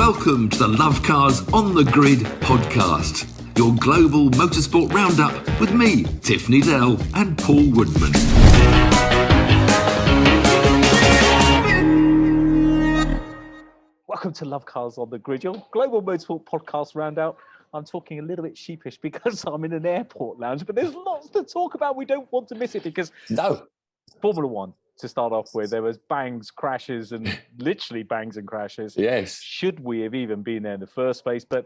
Welcome to the Lovecars On The Grid podcast, your global motorsport roundup with me, Tiff, Needell and Paul Woodman. Welcome to Lovecars On The Grid, your global motorsport podcast roundup. I'm talking a little bit sheepish because I'm in an airport lounge, but there's lots to talk about. We don't want to miss it because Formula One, to start off with, there was bangs, crashes, and literally bangs and crashes. Yes. Should we have even been there in the first place? But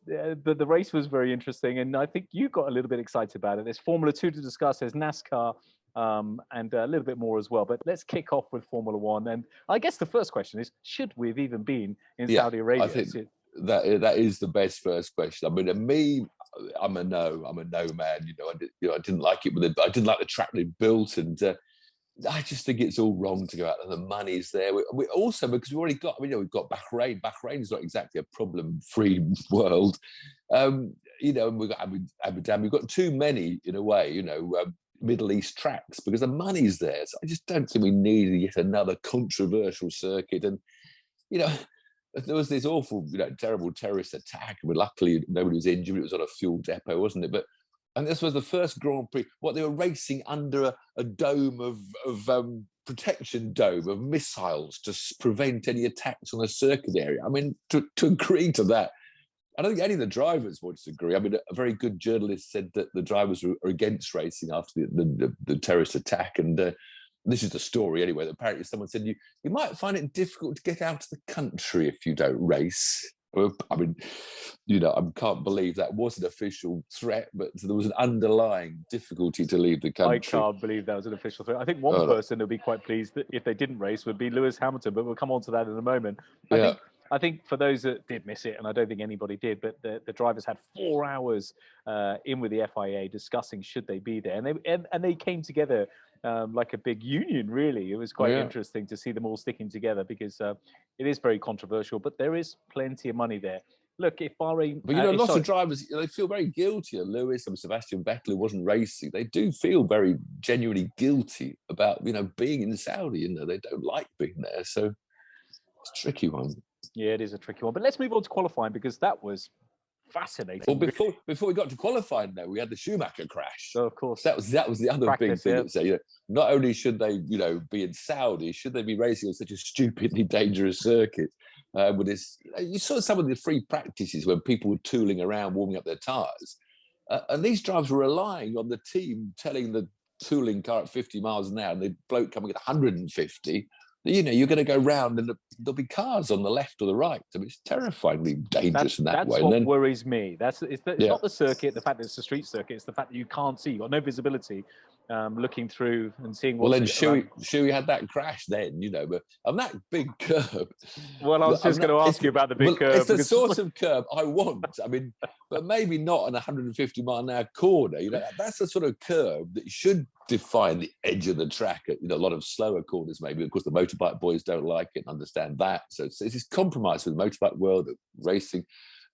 the race was very interesting, and I think you got a little bit excited about it. There's Formula 2 to discuss, there's NASCAR, and a little bit more as well. But let's kick off with Formula One. And I guess the first question is, should we have even been in Saudi Arabia? I think that is the best first question. I mean, to me, I'm a no man. I didn't like it I didn't like the track they built, and I just think it's all wrong to go out there. The money's there. We also, because we've already got, we've got Bahrain. Bahrain's not exactly a problem-free world. And we've got Abu Dhabi. We've got too many, in a way, Middle East tracks, because the money's there. So I just don't think we need yet another controversial circuit. And, there was this awful, terrible terrorist attack. I mean, luckily, nobody was injured. It was on a fuel depot, wasn't it? And this was the first Grand Prix. What, they were racing under a dome of protection dome of missiles to prevent any attacks on the circuit area. I mean, to agree to that, I don't think any of the drivers would agree. I mean, a very good journalist said that the drivers were against racing after the terrorist attack. And this is the story anyway. Apparently someone said, you might find it difficult to get out of the country if you don't race. I mean, I can't believe that was an official threat, but there was an underlying difficulty to leave the country. I can't believe that was an official threat. I think one person who'd be quite pleased that if they didn't race would be Lewis Hamilton, but we'll come on to that in a moment. I think for those that did miss it, and I don't think anybody did, but the drivers had 4 hours in with the FIA discussing should they be there, and they came together like a big union. Really, it was quite interesting to see them all sticking together because it is very controversial, but there is plenty of money there. Look, if Bahrain, but lots of drivers, they feel very guilty. Lewis and Sebastian Vettel, who wasn't racing, they do feel very genuinely guilty about being in Saudi. They don't like being there, so it's a tricky one. Yeah, it is a tricky one. But let's move on to qualifying because that was fascinating. Well, before we got to qualifying, though, we had the Schumacher crash. Oh, of course. That was the other big thing that say, not only should they, be in Saudi, should they be racing on such a stupidly dangerous circuit? With this, you saw some of the free practices when people were tooling around, warming up their tyres, and these drivers were relying on the team telling the tooling car at 50 miles an hour, and the bloke coming at 150. You're going to go round and there'll be cars on the left or the right. I mean, it's terrifyingly dangerous in that way. That's what worries me. It's not the circuit, the fact that it's a street circuit. It's the fact that you can't see. You've got no visibility looking through and seeing what's... Well, then Shuey had that crash then, but on that big curb... Well, I was just going to ask you about the big curb. It's the sort of curb I want. I mean, but maybe not on a 150 mile an hour corner. That's the sort of curb that should define the edge of the track at a lot of slower corners, maybe. Of course, the motorbike boys don't like it and understand that. So it's this compromise with the motorbike world of racing.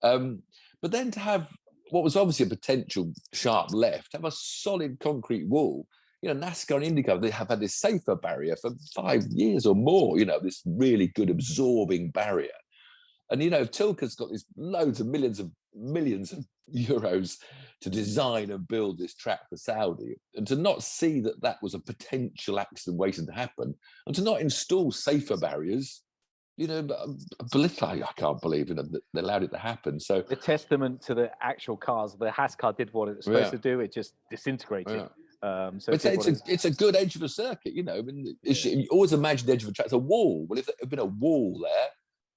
But then to have what was obviously a potential sharp left, have a solid concrete wall. NASCAR and IndyCar, they have had this safer barrier for 5 years or more, this really good absorbing barrier. And, if Tilke's got these loads of millions of euros to design and build this track for Saudi, and to not see that was a potential accident waiting to happen, and to not install safer barriers, I can't believe they allowed it to happen. So the testament to the actual cars, the Haas car did what it was supposed to do. It just disintegrated. So it's a good edge of a circuit, I mean, you always imagine the edge of a track. It's a wall. Well, if there had been a wall there,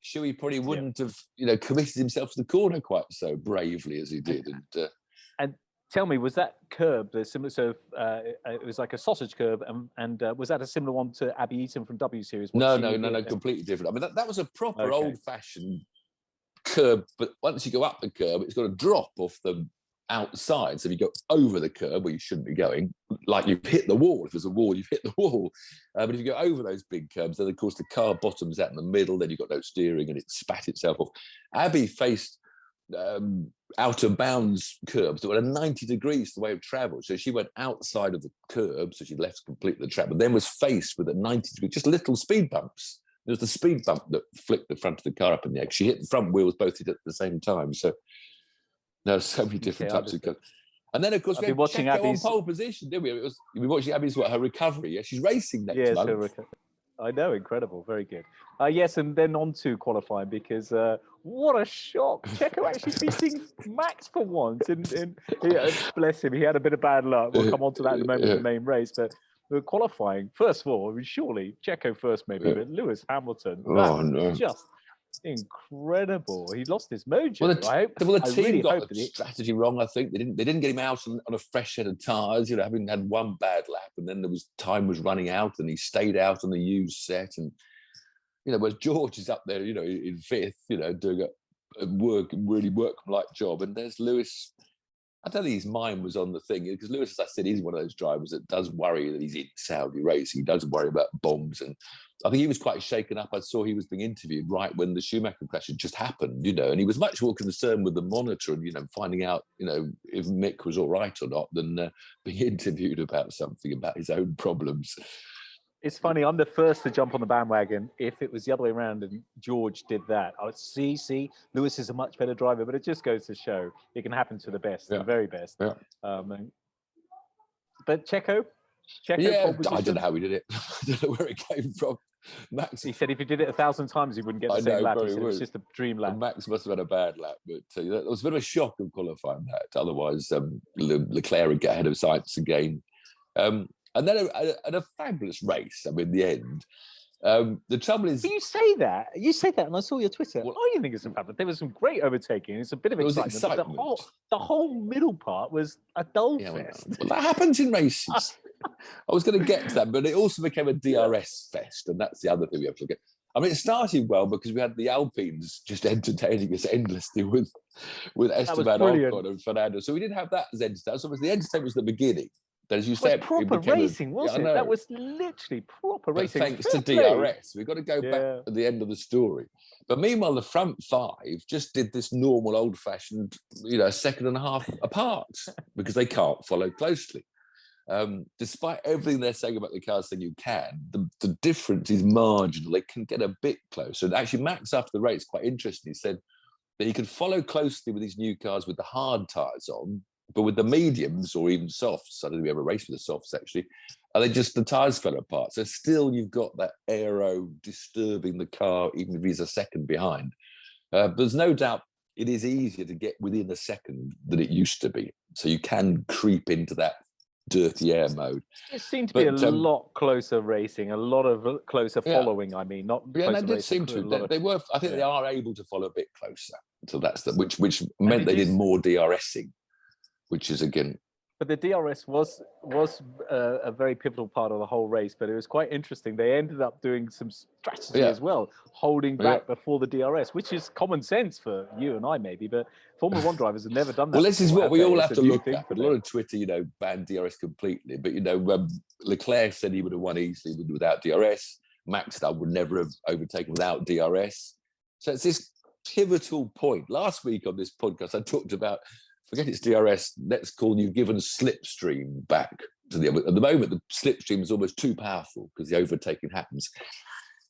Shuey probably wouldn't have, committed himself to the corner quite so bravely as he did. And tell me, was that curb similar? So it was like a sausage curb, and was that a similar one to Abby Eaton from W Series? No, completely different. I mean, that was a proper old-fashioned curb, but once you go up the curb, it's got to drop off the outside. So if you go over the curb where you shouldn't be going, like you've hit the wall. If there's a wall, you've hit the wall. But if you go over those big curbs, then of course the car bottoms out in the middle, then you've got no steering and it spat itself off. Abby faced out of bounds curbs that were 90 degrees the way of travel. So she went outside of the curb, so she left completely the track, but then was faced with a 90 degree, just little speed bumps. There was the speed bump that flicked the front of the car up in the air. She hit the front wheels both hit at the same time. So there are so many different types of cars. And then, of course, we had watching Checo Abby's on pole position, didn't we? We were watching Abby's, her recovery. Yeah, she's racing next month. I know, incredible, very good. Yes, and then on to qualifying, because what a shock. Checo actually beating Max for once. And bless him, he had a bit of bad luck. We'll come on to that in a moment, the main race. But the qualifying, first of all, I mean, surely Checo first maybe, but Lewis Hamilton, just incredible. He lost his mojo. Well, the team got the strategy wrong. I think they didn't get him out on a fresh set of tyres. Having had one bad lap, and then time was running out, and he stayed out on the used set. And whereas George is up there, in fifth, doing a really workmanlike job, and there's Lewis. I don't think his mind was on the thing, because Lewis, as I said, he's one of those drivers that does worry that he's in Saudi racing. He does worry about bombs. And I think he was quite shaken up. I saw he was being interviewed right when the Schumacher crash had just happened, and he was much more concerned with the monitor and, finding out, if Mick was all right or not, than being interviewed about something, about his own problems. It's funny, I'm the first to jump on the bandwagon if it was the other way around and George did that. I would see, Lewis is a much better driver, but it just goes to show it can happen to the best, the very best. Yeah. But Checo, I don't know how he did it. I don't know where it came from. Max, he said if he did it 1,000 times, he wouldn't get the same lap. He said it's just a dream lap. And Max must have had a bad lap, but it was a bit of a shock of qualifying that. Otherwise, Leclerc would get ahead of Sainz again. And then a fabulous race. I mean, in the end, the trouble is... But you say that, and I saw your Twitter. Well, I didn't think it's a fabulous. There was some great overtaking. It's a bit of excitement. But the whole middle part was a dull fest. Well, that happens in races. I was going to get to that, but it also became a DRS fest, and that's the other thing we have to look at. I mean, it started well because we had the Alpines just entertaining us endlessly with Esteban Ocon and Fernando. So we didn't have that as entertainment. So the entertainment was the beginning. But as you said, proper racing, wasn't it? That was literally proper racing. Thanks to DRS, we've got to go back to the end of the story. But meanwhile, the front five just did this normal, old-fashioned, a second and a half apart because they can't follow closely. Despite everything they're saying about the cars saying you can, the difference is marginal. They can get a bit closer. And actually, Max, after the race, quite interesting, he said that he could follow closely with these new cars with the hard tyres on, but with the mediums or even softs, I don't think we ever raced with the softs actually, the tyres fell apart. So still you've got that aero disturbing the car, even if he's a second behind. There's no doubt it is easier to get within a second than it used to be. So you can creep into that dirty air mode. It seemed to be a lot closer racing, a lot of closer following. I mean, not they did seem to. They were. I think they are able to follow a bit closer. So that's which meant they did more DRSing, which is again. But the DRS was a very pivotal part of the whole race. But it was quite interesting. They ended up doing some strategy as well, holding back before the DRS, which is common sense for you and I maybe, but Formula One drivers have never done that. Well, this is what we all have to look at. A lot of Twitter, banned DRS completely. But Leclerc said he would have won easily without DRS. Max would never have overtaken without DRS. So it's this pivotal point. Last week on this podcast, I talked about. Forget it's DRS, let's call you've given slipstream back to the other. At the moment, the slipstream is almost too powerful because the overtaking happens.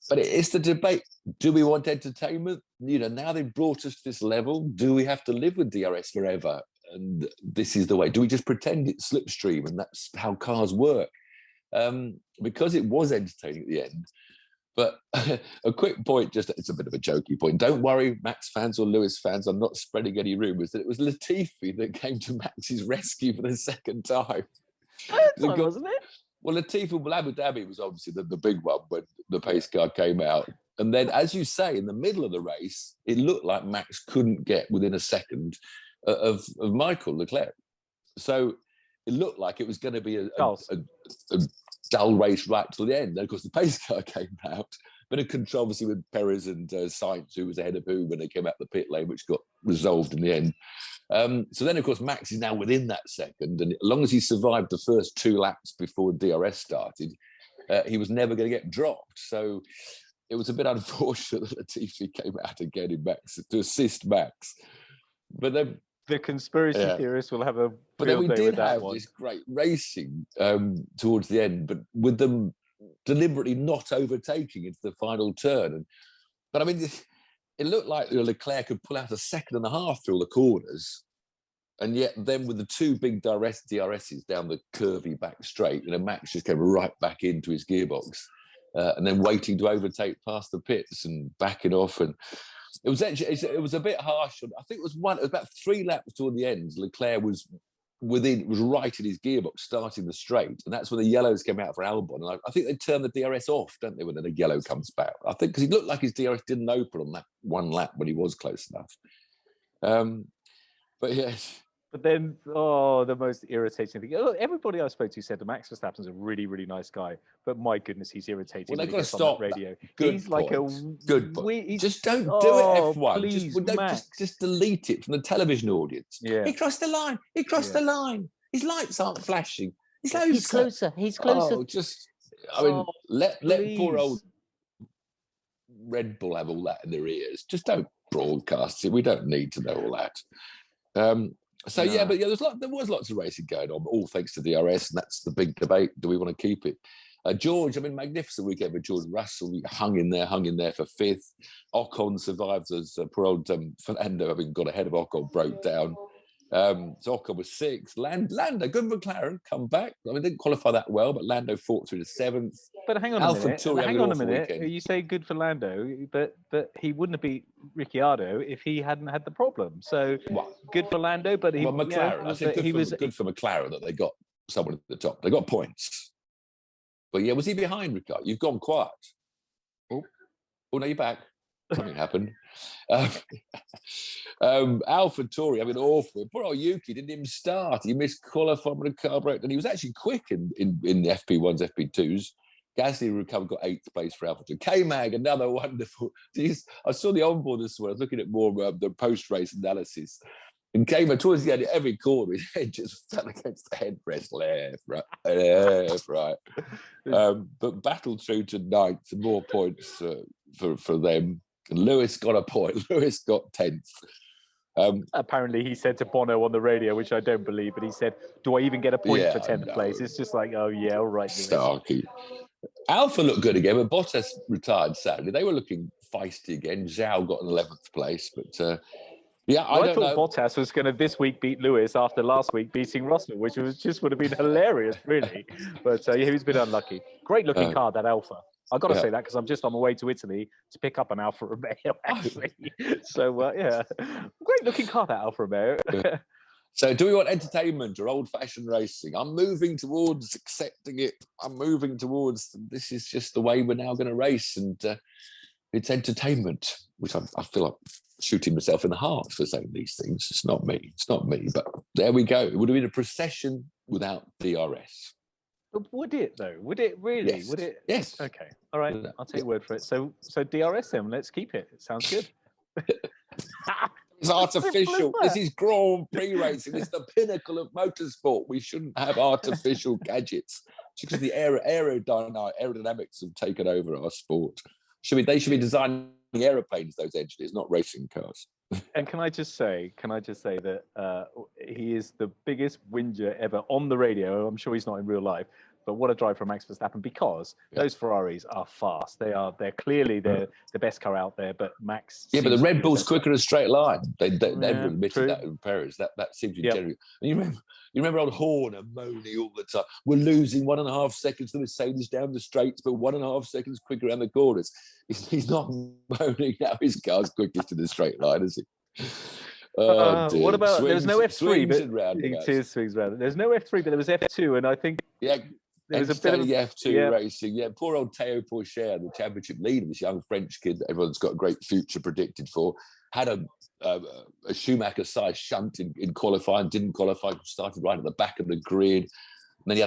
But it's the debate. Do we want entertainment? Now they've brought us to this level. Do we have to live with DRS forever? And this is the way. Do we just pretend it's slipstream and that's how cars work? Because it was entertaining at the end. But a quick point, it's a bit of a jokey point. Don't worry, Max fans or Lewis fans, I'm not spreading any rumours that it was Latifi that came to Max's rescue for the second time. Wasn't it? Well, Latifi, Abu Dhabi was obviously the big one when the pace car came out. And then, as you say, in the middle of the race, it looked like Max couldn't get within a second of Michael Leclerc. So it looked like it was going to be a dull race right till the end. And of course, the pace car came out. Bit of controversy with Perez and Sainz, who was ahead of who when they came out the pit lane, which got resolved in the end. So then, of course, Max is now within that second. And as long as he survived the first 2 laps before DRS started, he was never going to get dropped. So it was a bit unfortunate that Latifi came out again in Max to assist Max. But then the conspiracy theorists will have But then we did have this great racing towards the end, but with them deliberately not overtaking into the final turn. But I mean, it looked like Leclerc could pull out a second and a half through all the corners. And yet then with the two big DRSs down the curvy back straight, Max just came right back into his gearbox and then waiting to overtake past the pits and backing off. And it was a bit harsh. I think it was about 3 laps toward the end. Leclerc was right in his gearbox starting the straight, and that's when the yellows came out for Albon. And I think they turn the DRS off, don't they, when the yellow comes back? I think because he looked like his DRS didn't open on that one lap when he was close enough. But yes. But then, the most irritating thing. Everybody I spoke to said that Max Verstappen's a really, really nice guy. But my goodness, he's irritating. Well, they've got to stop on that radio. He's like a good point. Just don't do it, F1. Please, just delete it from the television audience. Yeah. He crossed the line. He crossed the line. His lights aren't flashing. He's closer. He's closer. Let poor old Red Bull have all that in their ears. Just don't broadcast it. We don't need to know all that. There was lots of racing going on, all thanks to DRS, and that's the big debate. Do we want to keep it? George, magnificent weekend for George Russell. He hung in there for 5th. Ocon survived as poor old Fernando, having got ahead of Ocon, broke down. So Ocon was 6th. Lando, good McLaren, come back. Didn't qualify that well, but Lando fought through to 7th. But hang on a minute. You say good for Lando, but he wouldn't have beat Ricciardo if he hadn't had the problem. So good for Lando, but McLaren. I said good for McLaren that they got someone at the top. They got points. But was he behind Ricciardo? You've gone quiet. Oh, no, you're back. Something happened. AlphaTauri, awful. Poor old Yuki didn't even start. He missed qualifying with a carburetor, and he was actually quick in the FP1s, FP2s. Gasly recovered, got 8th place for AlphaTauri. K-Mag, another wonderful. I saw the onboard this morning. I was looking at more the post-race analysis. And K-Mag, towards the end of every corner, his head just fell against the headrest, left, right. But battled through to 9th, and more points for them. And Lewis got a point. Lewis got 10th. Apparently, he said to Bono on the radio, which I don't believe, but he said, "Do I even get a point for 10th place?" It's just like, oh yeah, all right. Starkey. Alpha looked good again, but Bottas retired sadly. They were looking feisty again. Zhao got an 11th place, but I thought Bottas was going to this week beat Lewis after last week beating Russell, which would have been hilarious, really. But he's been unlucky. Great looking car, that Alpha. I've got to say that because I'm just on my way to Italy to pick up an Alfa Romeo, actually. So, great looking car, that Alfa Romeo. So do we want entertainment or old-fashioned racing? I'm moving towards accepting it. I'm moving towards this is just the way we're now going to race, and it's entertainment, which I feel like shooting myself in the heart for saying these things. It's not me, but there we go. It would have been a procession without DRS. Would it though? Would it really? Yes. Would it? Yes. Okay. All right. I'll take your word for it. So DRS then. Let's keep it. It sounds good. It's artificial. This is Grand Prix racing. It's the pinnacle of motorsport. We shouldn't have artificial gadgets because the aerodynamics have taken over our sport. They should be designing aeroplanes, those engineers, not racing cars. And can I just say that he is the biggest whinger ever on the radio. I'm sure he's not in real life, but what a drive from Max Verstappen, because those Ferraris are fast. They're clearly the best car out there, but Max. Yeah, but the Red Bull's quicker in a straight line. They never admitted that in Perez. That seems to be generally. And you remember old Horner moaning all the time. We're losing 1.5 seconds to Mercedes down the straights, but 1.5 seconds quicker around the corners. He's not moaning now. His car's quickest in the straight line, is he? What about there's no F3, but swings round. There's no F3, but there was F2, and I think there was a bit of F2 racing. Yeah, poor old Théo Pourchaire, the championship leader, this young French kid that everyone's got a great future predicted for, had a Schumacher-sized shunt in qualifying, didn't qualify, started right at the back of the grid. And then he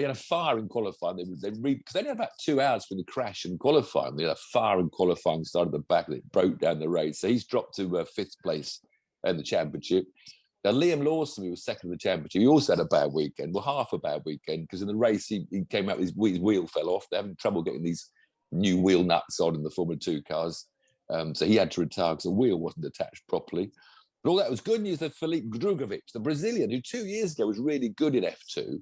had a fire in qualifying. Because they only had about 2 hours for the crash in qualifying. They had a fire in qualifying, started at the back, and it broke down the race. So he's dropped to 5th place in the championship. Now, Liam Lawson, who was second in the championship, he also had a bad weekend. Well, half a bad weekend, because in the race, he came out, his wheel fell off. They're having trouble getting these new wheel nuts on in the Formula 2 cars. So he had to retire because the wheel wasn't attached properly. But all that was good news that Felipe Drugovich, the Brazilian, who 2 years ago was really good in F2,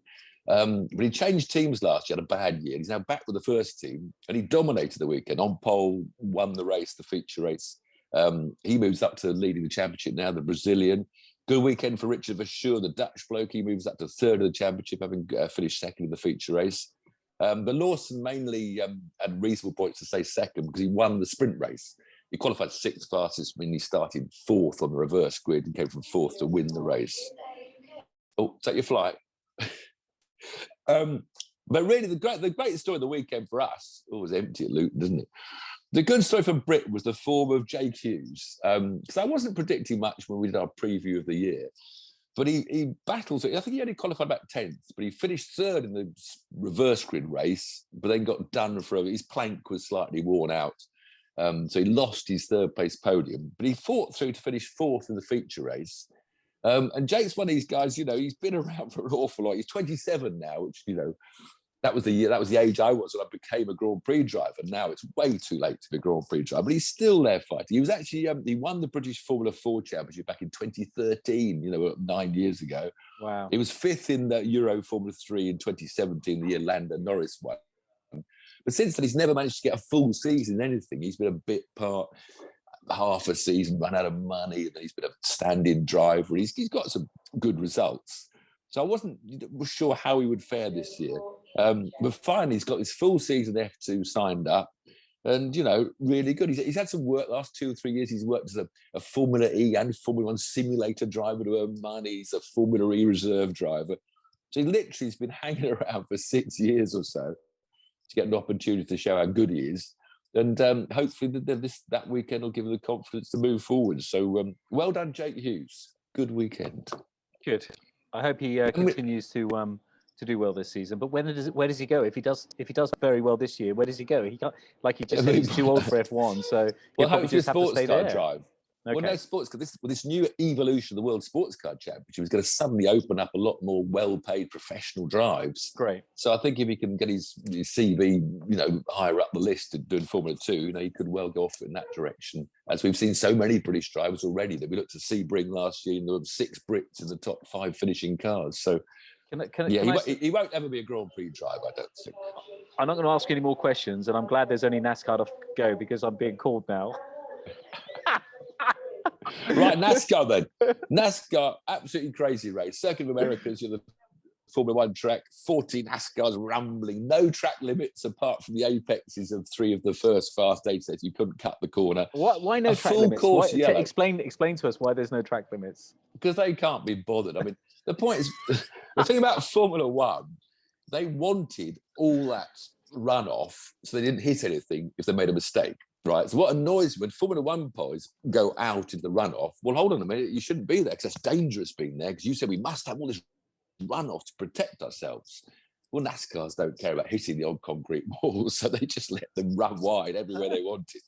But he changed teams last year, had a bad year. He's now back with the first team, and he dominated the weekend. On pole, won the race, the feature race. He moves up to leading the championship now, the Brazilian. Good weekend for Richard Verschoor, the Dutch bloke. He moves up to third of the championship, having finished second in the feature race. But Lawson mainly had reasonable points to say second because he won the sprint race. He qualified sixth fastest when he started fourth on the reverse grid and came from fourth to win the race. Oh, take your flight. But really, the great story of the weekend for us, it was empty at Luton, isn't it? The good story for Britain was the form of Jake Hughes. Because I wasn't predicting much when we did our preview of the year. But he battled. I think he only qualified about 10th, but he finished third in the reverse grid race, but then got done for his plank was slightly worn out. So he lost his third place podium, but he fought through to finish fourth in the feature race. And Jake's one of these guys, he's been around for an awful lot. He's 27 now, which, that was the age I was when I became a Grand Prix driver. Now it's way too late to be a Grand Prix driver, but he's still there fighting. He was actually, he won the British Formula 4 Championship back in 2013, 9 years ago. Wow. He was fifth in the Euro Formula 3 in 2017, the year Lando Norris won. But since then, he's never managed to get a full season in anything. He's been a bit part, half a season, run out of money, and he's been a stand-in driver. He's got some good results. So I wasn't sure how he would fare this year. But finally, he's got his full season F2 signed up. And, really good. He's had some work last 2 or 3 years. He's worked as a Formula E and Formula 1 simulator driver to earn money. He's a Formula E reserve driver. So he literally has been hanging around for 6 years or so to get an opportunity to show how good he is. And hopefully that weekend will give him the confidence to move forward. So well done, Jake Hughes. Good weekend. Good. I hope he continues to do well this season. But where does he go? If he does very well this year, where does he go? He can't, like he just said, he's too old for F1, so he'll probably just have to stay there. Drive. Okay. Well, no sports car. This new evolution of the World Sports Car Championship is going to suddenly open up a lot more well-paid professional drives. Great. So I think if he can get his CV, higher up the list and doing Formula 2, he could well go off in that direction. As we've seen so many British drivers already that we looked to Sebring last year, and there were 6 Brits in the top 5 finishing cars. So he won't ever be a Grand Prix driver, I don't think. I'm not going to ask you any more questions, and I'm glad there's only NASCAR to go because I'm being called now. Right, NASCAR then. NASCAR, absolutely crazy race. Circuit of Americas, the Formula 1 track, 40 NASCARs rumbling, no track limits apart from the apexes of 3 of the first fast 8 sets. You couldn't cut the corner. Why no track limits? Explain to us why there's no track limits. Because they can't be bothered. I mean, the point is, the thing about Formula 1, they wanted all that runoff so they didn't hit anything if they made a mistake. Right. So what annoys me when Formula 1 boys go out in the runoff, well, hold on a minute, you shouldn't be there because that's dangerous being there because you said we must have all this runoff to protect ourselves. Well, NASCARs don't care about hitting the odd concrete walls, so they just let them run wide everywhere they wanted.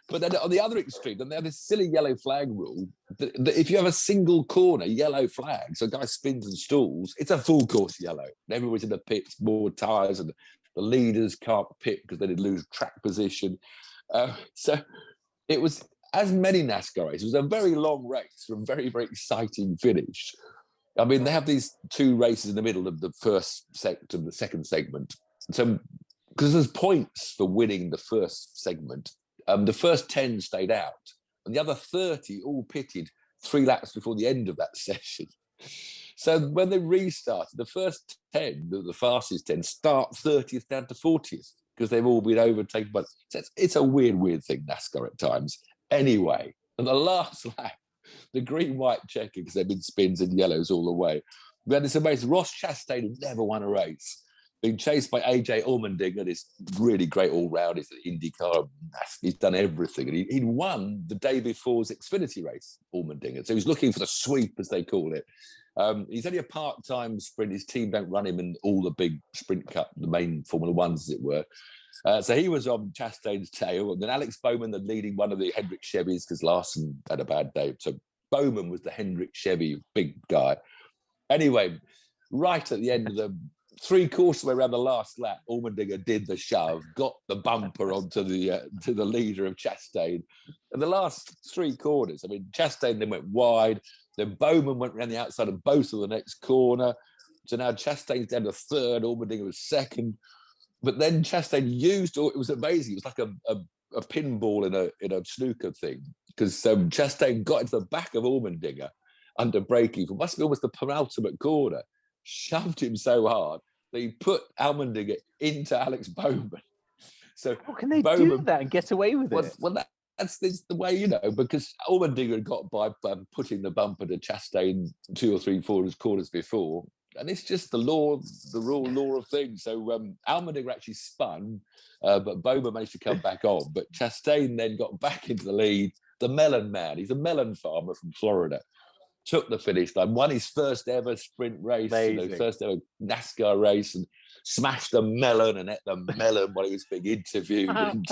But then on the other extreme, then they have this silly yellow flag rule that if you have a single corner yellow flag, so a guy spins and stalls, it's a full course yellow. And everyone's in the pits, more tyres, and the leaders can't pit because they did lose track position. So it was, as many NASCAR races, it was a very long race from very, very exciting finish. I mean, they have these 2 races in the middle of the first segment and the second segment. So, because there's points for winning the first segment, the first 10 stayed out, and the other 30 all pitted 3 laps before the end of that session. So when they restarted, the first 10, the fastest 10, start 30th down to 40th because they've all been overtaken. But it's a weird thing, NASCAR at times. Anyway, and the last lap, the green-white checker, because they've been spins and yellows all the way. We had this amazing Ross Chastain, who never won a race, being chased by AJ Allmendinger, this really great all-round. He's an IndyCar. He's done everything. And he'd won the day before's Xfinity race, Allmendinger. So he's looking for the sweep, as they call it. He's only a part-time sprint. His team don't run him in all the big sprint cup, the main Formula Ones, as it were. So he was on Chastain's tail. And then Alex Bowman, the leading one of the Hendrick Chevys, because Larson had a bad day. So Bowman was the Hendrick Chevy big guy. Anyway, right at the end of the 3/4 way around the last lap, Allmendinger did the shove, got the bumper onto the to the leader of Chastain. And the last 3 corners, I mean, Chastain then went wide. Then Bowman went around the outside of both of the next corner. So now Chastain's down to third, Allmendinger was second. But then Chastain used, it was amazing. It was like a pinball in a snooker thing, because Chastain got into the back of Allmendinger under braking for must be almost the penultimate corner, shoved him so hard that he put Allmendinger into Alex Bowman. So how can they do that and get away with it? Well, that's the way, you know, because Allmendinger had got by putting the bumper to Chastain 2 or 3 corners before. And it's just the law of things. So Allmendinger actually spun, but Bowman managed to come back on. But Chastain then got back into the lead. The melon man, he's a melon farmer from Florida, took the finish line, won his first ever sprint race, first ever NASCAR race, and smashed the melon and ate the melon while he was being interviewed. And,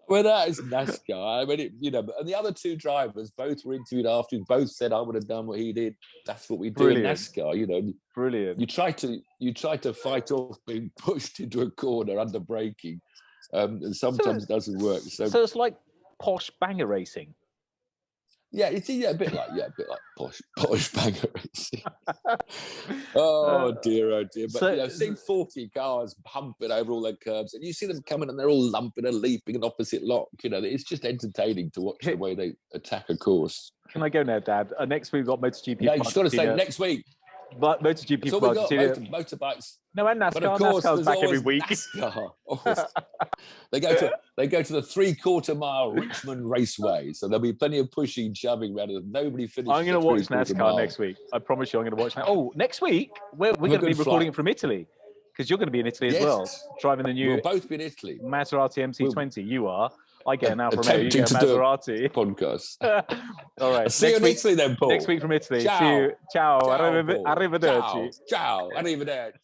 well, that is NASCAR. I mean, and the other 2 drivers both were interviewed after. Both said, "I would have done what he did." That's what we do in NASCAR. Brilliant. You try to fight off being pushed into a corner under braking, and sometimes it doesn't work. So it's like posh banger racing. Yeah, a bit like posh banger racing. Oh dear. But seeing 40 cars humping over all their curbs, and you see them coming and they're all lumping and leaping an opposite lock. It's just entertaining to watch the way they attack a course. Can I go now, Dad? Next week we've got MotoGP. No, you've got to say next week. But MotoGP for motorbikes. No, and NASCAR. But of course, NASCAR's back every week. They go to the 3/4 mile Richmond Raceway, so there'll be plenty of pushing, shoving around. Nobody finishes. I'm going to watch NASCAR next week. I promise you, I'm going to watch. Oh, next week we're going to be recording it from Italy, because you're going to be in Italy as well, driving the new. We'll both be in Italy. Maserati MC20. You are. I get an Alfa Romeo. You get a Maserati podcast. All right. See you in Italy then, Paul. Next week from Italy. Ciao. See you. Ciao. Ciao, Arrivederci. Ciao. Arrivederci.